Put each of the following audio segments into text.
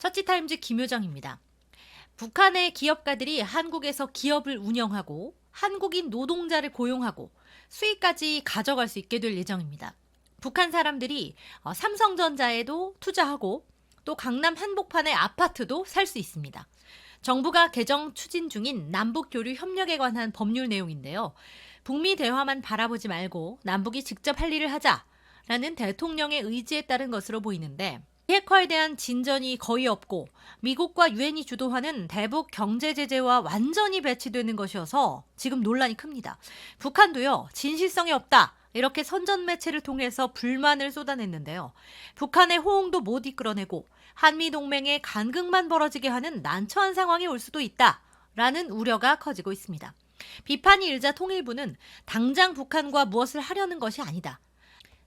서치타임즈 김효정입니다. 북한의 기업가들이 한국에서 기업을 운영하고 한국인 노동자를 고용하고 수익까지 가져갈 수 있게 될 예정입니다. 북한 사람들이 삼성전자에도 투자하고 또 강남 한복판의 아파트도 살 수 있습니다. 정부가 개정 추진 중인 남북교류 협력에 관한 법률 내용인데요. 북미 대화만 바라보지 말고 남북이 직접 할 일을 하자라는 대통령의 의지에 따른 것으로 보이는데, 비핵화에 대한 진전이 거의 없고 미국과 유엔이 주도하는 대북 경제 제재와 완전히 배치되는 것이어서 지금 논란이 큽니다. 북한도요, 진실성이 없다, 이렇게 선전 매체를 통해서 불만을 쏟아냈는데요. 북한의 호응도 못 이끌어내고 한미 동맹의 간극만 벌어지게 하는 난처한 상황이 올 수도 있다라는 우려가 커지고 있습니다. 비판이 일자 통일부는 당장 북한과 무엇을 하려는 것이 아니다.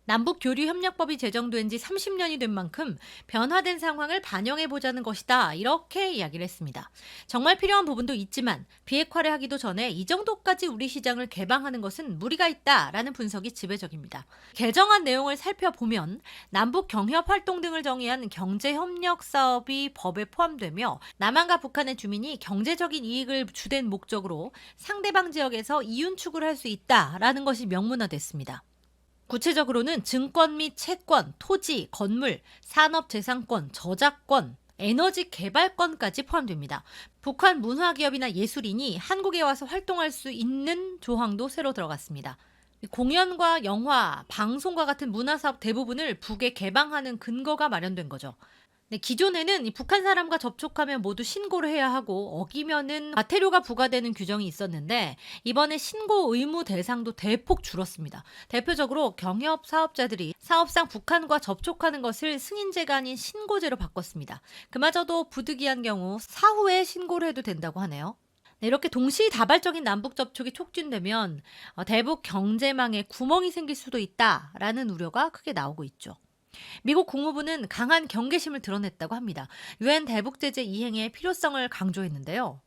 남북교류협력법이 제정된 지 30년이 된 만큼 변화된 상황을 반영해보자는 것이다, 이렇게 이야기를 했습니다. 정말 필요한 부분도 있지만 비핵화를 하기도 전에 이 정도까지 우리 시장을 개방하는 것은 무리가 있다라는 분석이 지배적입니다. 개정안 내용을 살펴보면 남북 경협 활동 등을 정의한 경제협력 사업이 법에 포함되며, 남한과 북한의 주민이 경제적인 이익을 주된 목적으로 상대방 지역에서 이윤축을 할 수 있다라는 것이 명문화됐습니다. 구체적으로는 증권 및 채권, 토지, 건물, 산업재산권, 저작권, 에너지 개발권까지 포함됩니다. 북한 문화기업이나 예술인이 한국에 와서 활동할 수 있는 조항도 새로 들어갔습니다. 공연과 영화, 방송과 같은 문화사업 대부분을 북에 개방하는 근거가 마련된 거죠. 기존에는 이 북한 사람과 접촉하면 모두 신고를 해야 하고 어기면은 과태료가 부과되는 규정이 있었는데, 이번에 신고 의무 대상도 대폭 줄었습니다. 대표적으로 경협 사업자들이 사업상 북한과 접촉하는 것을 승인제가 아닌 신고제로 바꿨습니다. 그마저도 부득이한 경우 사후에 신고를 해도 된다고 하네요. 이렇게 동시다발적인 남북 접촉이 촉진되면 대북 경제망에 구멍이 생길 수도 있다라는 우려가 크게 나오고 있죠. 미국 국무부는 강한 경계심을 드러냈다고 합니다. 유엔 대북 제재 이행의 필요성을 강조했는데요.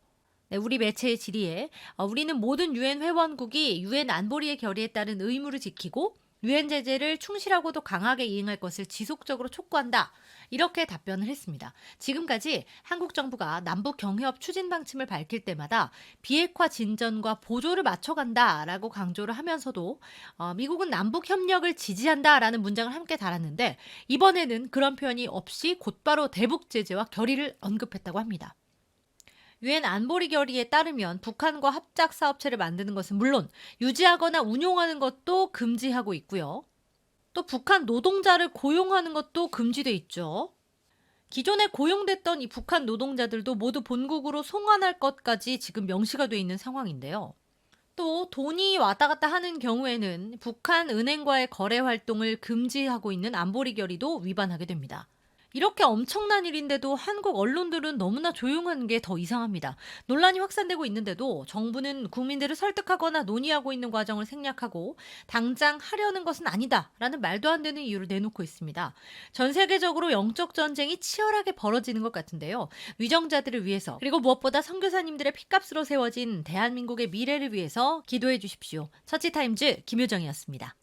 우리 매체의 질의에 우리는 모든 유엔 회원국이 유엔 안보리의 결의에 따른 의무를 지키고 유엔 제재를 충실하고도 강하게 이행할 것을 지속적으로 촉구한다, 이렇게 답변을 했습니다. 지금까지 한국 정부가 남북 경협 추진 방침을 밝힐 때마다 비핵화 진전과 보조를 맞춰간다라고 강조를 하면서도 미국은 남북 협력을 지지한다라는 문장을 함께 달았는데, 이번에는 그런 표현이 없이 곧바로 대북 제재와 결의를 언급했다고 합니다. 유엔 안보리 결의에 따르면 북한과 합작 사업체를 만드는 것은 물론 유지하거나 운용하는 것도 금지하고 있고요. 또 북한 노동자를 고용하는 것도 금지돼 있죠. 기존에 고용됐던 이 북한 노동자들도 모두 본국으로 송환할 것까지 지금 명시가 돼 있는 상황인데요. 또 돈이 왔다 갔다 하는 경우에는 북한 은행과의 거래 활동을 금지하고 있는 안보리 결의도 위반하게 됩니다. 이렇게 엄청난 일인데도 한국 언론들은 너무나 조용한 게 더 이상합니다. 논란이 확산되고 있는데도 정부는 국민들을 설득하거나 논의하고 있는 과정을 생략하고 당장 하려는 것은 아니다라는 말도 안 되는 이유를 내놓고 있습니다. 전 세계적으로 영적 전쟁이 치열하게 벌어지는 것 같은데요. 위정자들을 위해서, 그리고 무엇보다 선교사님들의 핏값으로 세워진 대한민국의 미래를 위해서 기도해 주십시오. 서치타임즈 김효정이었습니다.